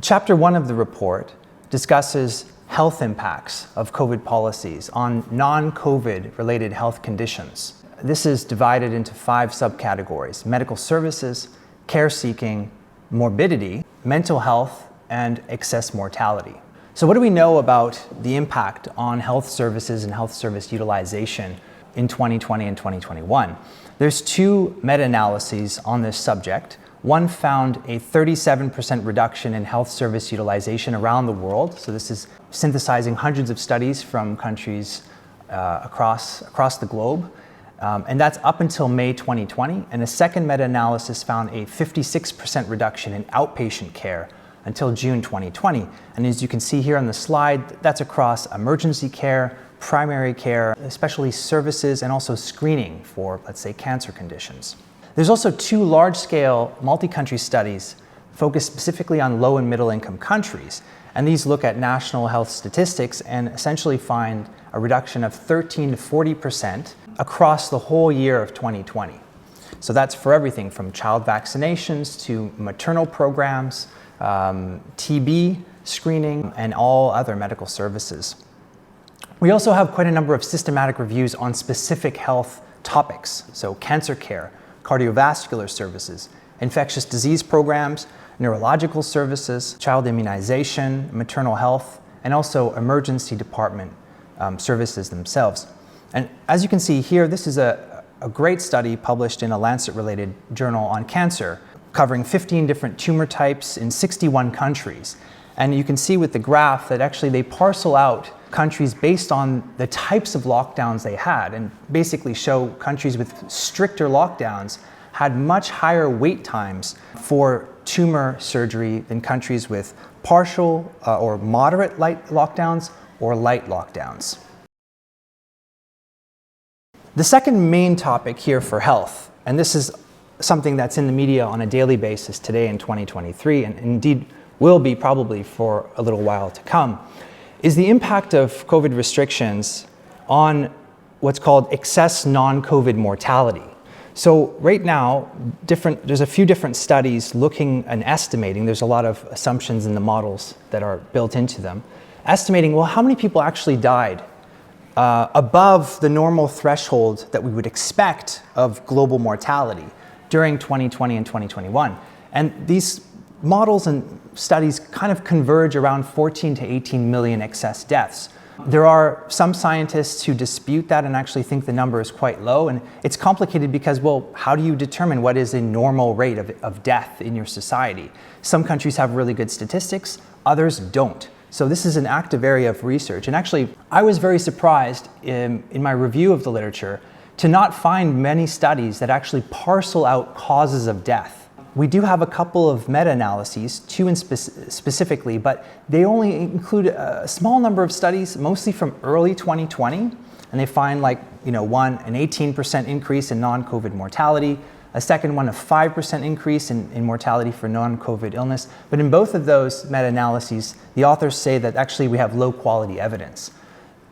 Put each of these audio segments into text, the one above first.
Chapter 1 of the report discusses health impacts of COVID policies on non-COVID related health conditions. This is divided into 5 subcategories: medical services, care seeking, morbidity, mental health, and excess mortality. So what do we know about the impact on health services and health service utilization in 2020 and 2021? There's 2 meta-analyses on this subject. One found a 37% reduction in health service utilization around the world. So this is synthesizing hundreds of studies from countries across the globe. And that's up until May 2020. And a second meta-analysis found a 56% reduction in outpatient care until June 2020. And as you can see here on the slide, that's across emergency care, primary care, especially services, and also screening for, let's say, cancer conditions. There's also 2 large-scale multi-country studies focused specifically on low and middle-income countries. And these look at national health statistics and essentially find a reduction of 13 to 40% across the whole year of 2020. So that's for everything from child vaccinations to maternal programs, TB screening, and all other medical services. We also have quite a number of systematic reviews on specific health topics, so cancer care, cardiovascular services, infectious disease programs, neurological services, child immunization, maternal health, and also emergency department services themselves. And as you can see here, this is a great study published in a Lancet-related journal on cancer, covering 15 different tumor types in 61 countries. And you can see with the graph that actually they parcel out countries based on the types of lockdowns they had, and basically show countries with stricter lockdowns had much higher wait times for tumor surgery than countries with partial or moderate light lockdowns or light lockdowns. The second main topic here for health, and this is something that's in the media on a daily basis today in 2023, and indeed will be probably for a little while to come, is the impact of COVID restrictions on what's called excess non-COVID mortality. So right now, there's a few different studies looking and estimating, there's a lot of assumptions in the models that are built into them, estimating, well, how many people actually died above the normal threshold that we would expect of global mortality during 2020 and 2021. And these models and studies kind of converge around 14 to 18 million excess deaths. There are some scientists who dispute that and actually think the number is quite low. And it's complicated because, well, how do you determine what is a normal rate of death in your society? Some countries have really good statistics, others don't. So this is an active area of research. And actually, I was very surprised in my review of the literature to not find many studies that actually parcel out causes of death. We do have a couple of meta-analyses, 2 specifically, but they only include a small number of studies, mostly from early 2020, and they find one, an 18% increase in non-COVID mortality, a second one, a 5% increase in mortality for non-COVID illness. But in both of those meta-analyses, the authors say that actually we have low quality evidence.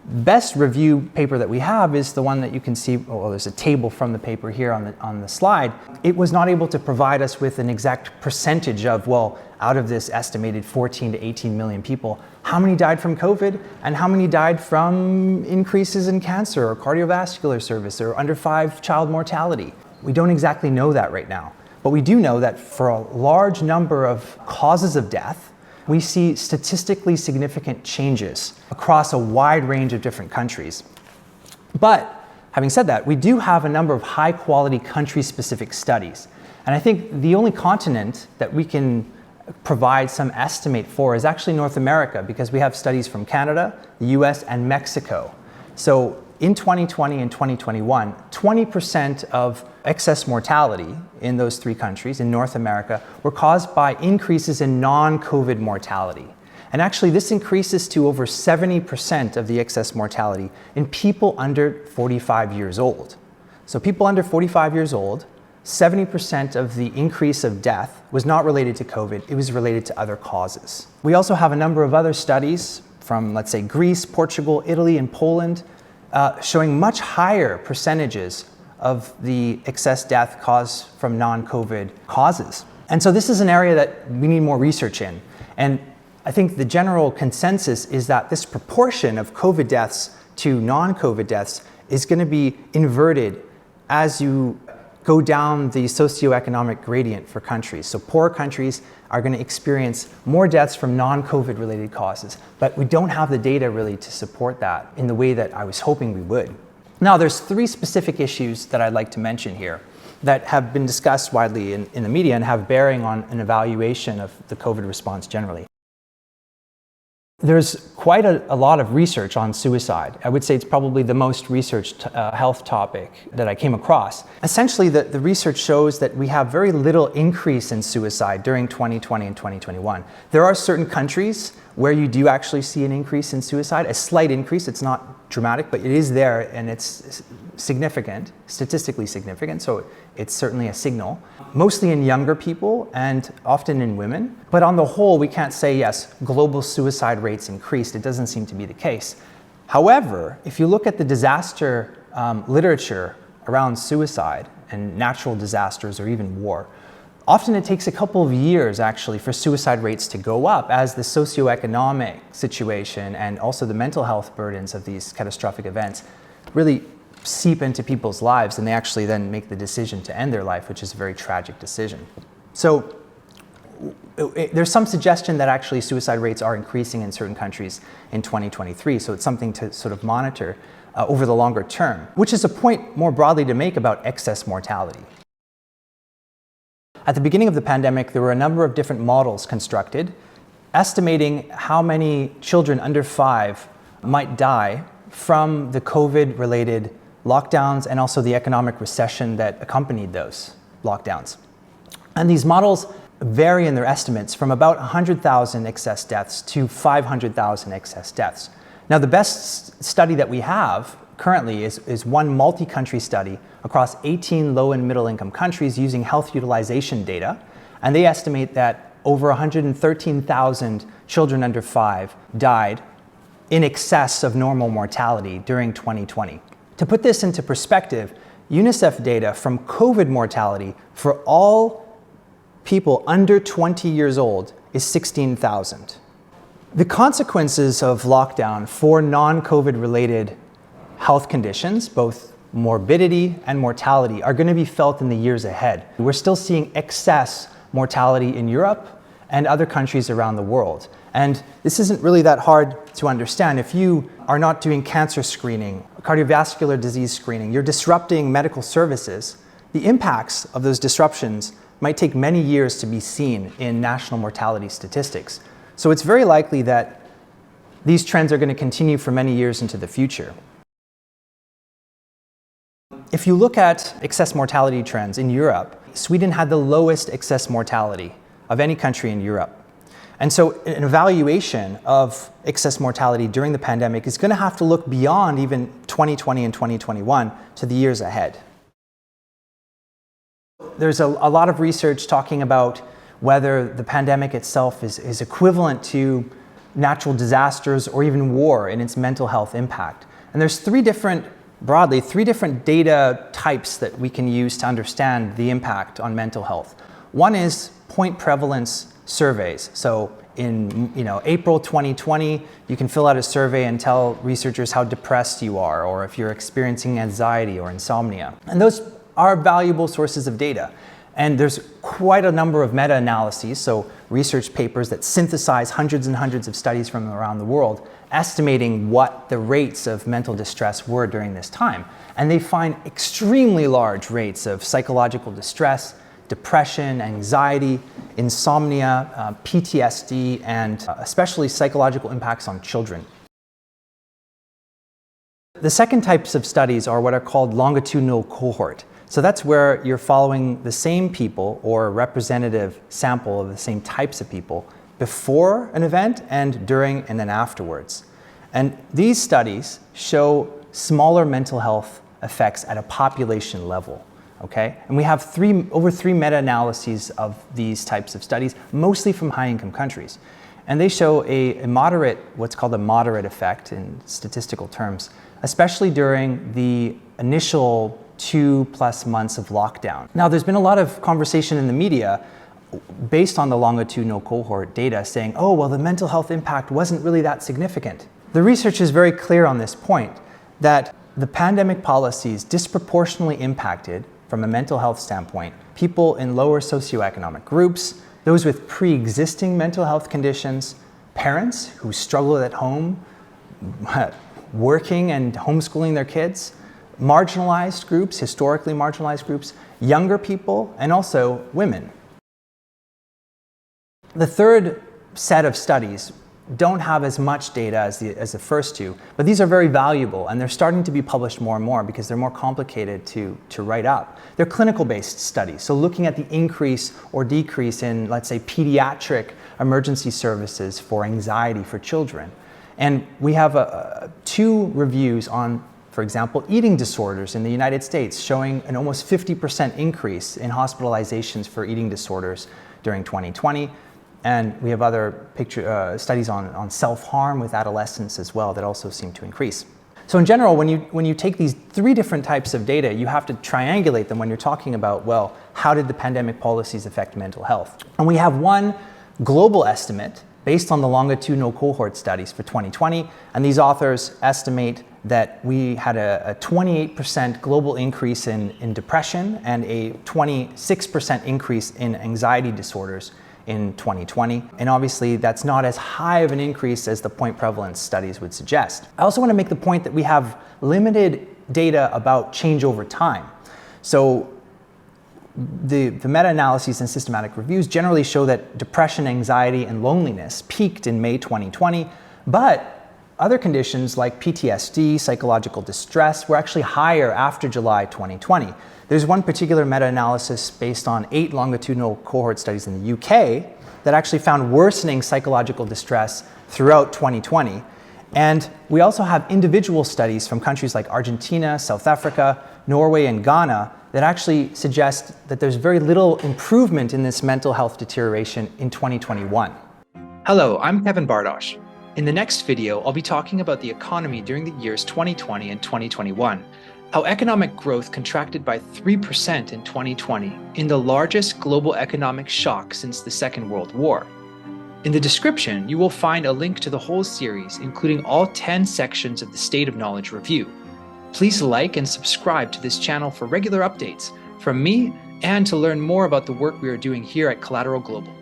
Best review paper that we have is the one that you can see, well, there's a table from the paper here on the slide. It was not able to provide us with an exact percentage of, well, out of this estimated 14 to 18 million people, how many died from COVID and how many died from increases in cancer or cardiovascular service or under 5 child mortality. We don't exactly know that right now, but we do know that for a large number of causes of death, we see statistically significant changes across a wide range of different countries. But having said that, we do have a number of high-quality country-specific studies. And I think the only continent that we can provide some estimate for is actually North America, because we have studies from Canada, the US, and Mexico. So in 2020 and 2021, 20% of excess mortality in those 3 countries in North America were caused by increases in non-COVID mortality. And actually this increases to over 70% of the excess mortality in people under 45 years old. So people under 45 years old, 70% of the increase of death was not related to COVID, it was related to other causes. We also have a number of other studies from, let's say, Greece, Portugal, Italy, and Poland, showing much higher percentages of the excess death caused from non-COVID causes. And so this is an area that we need more research in. And I think the general consensus is that this proportion of COVID deaths to non-COVID deaths is going to be inverted as you go down the socioeconomic gradient for countries. So poor countries are going to experience more deaths from non-COVID related causes, but we don't have the data really to support that in the way that I was hoping we would. Now, there's 3 specific issues that I'd like to mention here that have been discussed widely in the media and have bearing on an evaluation of the COVID response generally. There's quite a lot of research on suicide. I would say it's probably the most researched health topic that I came across. Essentially, the research shows that we have very little increase in suicide during 2020 and 2021. There are certain countries where you do actually see an increase in suicide, a slight increase. It's not dramatic, but it is there and it's significant, statistically significant, so it's certainly a signal. Mostly in younger people and often in women. But on the whole, we can't say, yes, global suicide rates increased. It doesn't seem to be the case. However, if you look at the disaster literature around suicide and natural disasters or even war, often it takes a couple of years actually for suicide rates to go up as the socioeconomic situation and also the mental health burdens of these catastrophic events really seep into people's lives, and they actually then make the decision to end their life, which is a very tragic decision. So there's some suggestion that actually suicide rates are increasing in certain countries in 2023, so it's something to sort of monitor over the longer term, which is a point more broadly to make about excess mortality. At the beginning of the pandemic, there were a number of different models constructed, estimating how many children under 5 might die from the COVID-related lockdowns and also the economic recession that accompanied those lockdowns. And these models vary in their estimates from about 100,000 excess deaths to 500,000 excess deaths. Now, the best study that we have currently is one multi-country study across 18 low and middle income countries using health utilization data, and they estimate that over 113,000 children under 5 died in excess of normal mortality during 2020. To put this into perspective, UNICEF data from COVID mortality for all people under 20 years old is 16,000. The consequences of lockdown for non-COVID related health conditions, both morbidity and mortality, are going to be felt in the years ahead. We're still seeing excess mortality in Europe and other countries around the world. And this isn't really that hard to understand. If you are not doing cancer screening, cardiovascular disease screening, you're disrupting medical services, the impacts of those disruptions might take many years to be seen in national mortality statistics. So it's very likely that these trends are going to continue for many years into the future. If you look at excess mortality trends in Europe, Sweden had the lowest excess mortality of any country in Europe. And so an evaluation of excess mortality during the pandemic is going to have to look beyond even 2020 and 2021 to the years ahead. There's a lot of research talking about whether the pandemic itself is equivalent to natural disasters or even war in its mental health impact. And there's three different data types that we can use to understand the impact on mental health. One is point prevalence surveys. So in April 2020, you can fill out a survey and tell researchers how depressed you are, or if you're experiencing anxiety or insomnia. And those are valuable sources of data. And there's quite a number of meta-analyses, so research papers that synthesize hundreds and hundreds of studies from around the world, estimating what the rates of mental distress were during this time. And they find extremely large rates of psychological distress, depression, anxiety, insomnia, PTSD, and especially psychological impacts on children. The second types of studies are what are called longitudinal cohort. So that's where you're following the same people or a representative sample of the same types of people before an event and during and then afterwards. And these studies show smaller mental health effects at a population level. Okay? And we have over three meta-analyses of these types of studies, mostly from high-income countries. And they show a moderate, what's called a moderate effect in statistical terms, especially during the initial 2+ months of lockdown. Now, there's been a lot of conversation in the media based on the longitudinal cohort data saying, oh, well, the mental health impact wasn't really that significant. The research is very clear on this point, that the pandemic policies disproportionately impacted, from a mental health standpoint, people in lower socioeconomic groups, those with pre-existing mental health conditions, parents who struggle at home, working and homeschooling their kids, marginalized groups, historically marginalized groups, younger people, and also women. The third set of studies don't have as much data as the first two, but these are very valuable, and they're starting to be published more and more because they're more complicated to write up. They're clinical-based studies, so looking at the increase or decrease in, let's say, pediatric emergency services for anxiety for children. And we have two reviews on, for example, eating disorders in the United States, showing an almost 50% increase in hospitalizations for eating disorders during 2020. And we have other studies on self-harm with adolescents as well that also seem to increase. So in general, when you take these three different types of data, you have to triangulate them when you're talking about, well, how did the pandemic policies affect mental health? And we have one global estimate based on the longitudinal cohort studies for 2020, and these authors estimate that we had a 28% global increase in depression and a 26% increase in anxiety disorders in 2020. And obviously that's not as high of an increase as the point prevalence studies would suggest. I also want to make the point that we have limited data about change over time. So the meta-analyses and systematic reviews generally show that depression, anxiety, and loneliness peaked in May 2020, but other conditions like PTSD, psychological distress, were actually higher after July 2020. There's one particular meta-analysis based on 8 longitudinal cohort studies in the UK that actually found worsening psychological distress throughout 2020. And we also have individual studies from countries like Argentina, South Africa, Norway, and Ghana that actually suggest that there's very little improvement in this mental health deterioration in 2021. Hello, I'm Kevin Bardosh. In the next video, I'll be talking about the economy during the years 2020 and 2021, how economic growth contracted by 3% in 2020 in the largest global economic shock since the Second World War. In the description, you will find a link to the whole series, including all 10 sections of the State of Knowledge Review. Please like and subscribe to this channel for regular updates from me and to learn more about the work we are doing here at Collateral Global.